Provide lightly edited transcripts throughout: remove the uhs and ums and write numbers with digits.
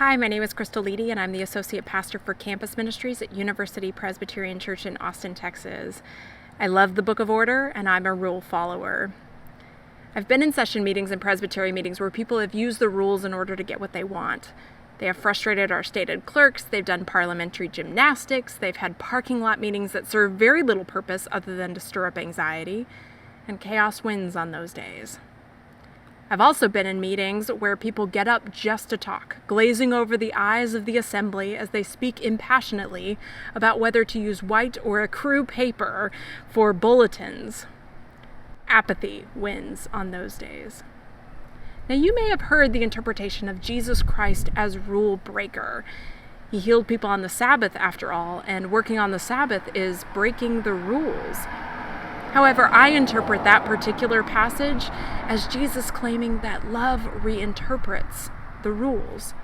Hi, my name is Krystal Leedy, and I'm the Associate Pastor for Campus Ministries at University Presbyterian Church in Austin, Texas. I love the Book of Order, and I'm a rule follower. I've been in session meetings and presbytery meetings where people have used the rules in order to get what they want. They have frustrated our stated clerks, they've done parliamentary gymnastics, they've had parking lot meetings that serve very little purpose other than to stir up anxiety, and chaos wins on those days. I've also been in meetings where people get up just to talk, glazing over the eyes of the assembly as they speak impassionately about whether to use white or accrue paper for bulletins. Apathy wins on those days. Now, you may have heard the interpretation of Jesus Christ as rule breaker. He healed people on the Sabbath, after all, and working on the Sabbath is breaking the rules. However, I interpret that particular passage as Jesus claiming that love reinterprets the rules.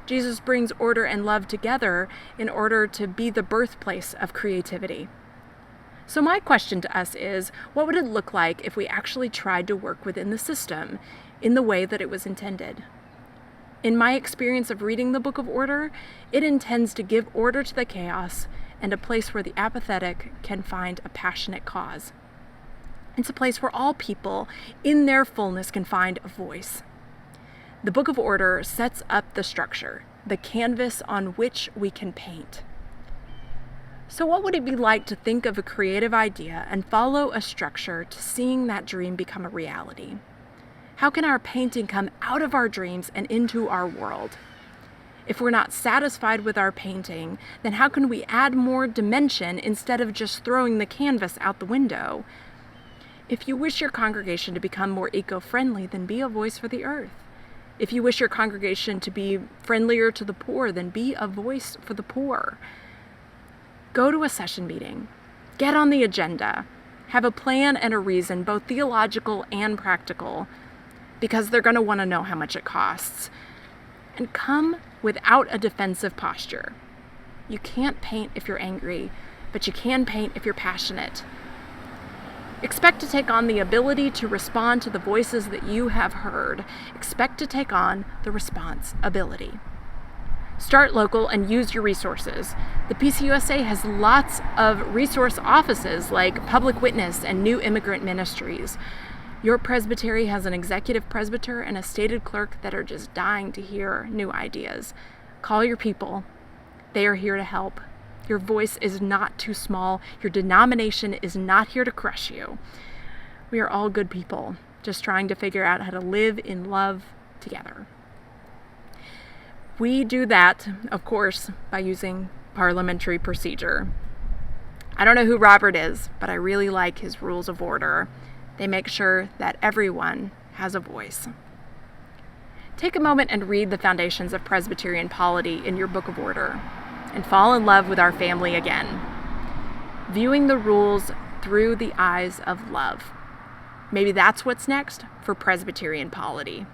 Jesus brings order and love together in order to be the birthplace of creativity. So my question to us is, what would it look like if we actually tried to work within the system in the way that it was intended? In my experience of reading the Book of Order, it intends to give order to the chaos and a place where the apathetic can find a passionate cause. It's a place where all people, in their fullness, can find a voice. The Book of Order sets up the structure, the canvas on which we can paint. So what would it be like to think of a creative idea and follow a structure to seeing that dream become a reality? How can our painting come out of our dreams and into our world? If we're not satisfied with our painting, then how can we add more dimension instead of just throwing the canvas out the window? If you wish your congregation to become more eco-friendly, then be a voice for the earth. If you wish your congregation to be friendlier to the poor, then be a voice for the poor. Go to a session meeting. Get on the agenda. Have a plan and a reason, both theological and practical, because they're going to want to know how much it costs. And come without a defensive posture. You can't paint if you're angry, but you can paint if you're passionate. Expect to take on the ability to respond to the voices that you have heard. Expect to take on the responsibility. Start local and use your resources. The PCUSA has lots of resource offices like Public Witness and New Immigrant Ministries. Your presbytery has an executive presbyter and a stated clerk that are just dying to hear new ideas. Call your people. They are here to help. Your voice is not too small. Your denomination is not here to crush you. We are all good people, just trying to figure out how to live in love together. We do that, of course, by using parliamentary procedure. I don't know who Robert is, but I really like his rules of order. They make sure that everyone has a voice. Take a moment and read the foundations of Presbyterian polity in your Book of Order and fall in love with our family again, viewing the rules through the eyes of love. Maybe that's what's next for Presbyterian polity.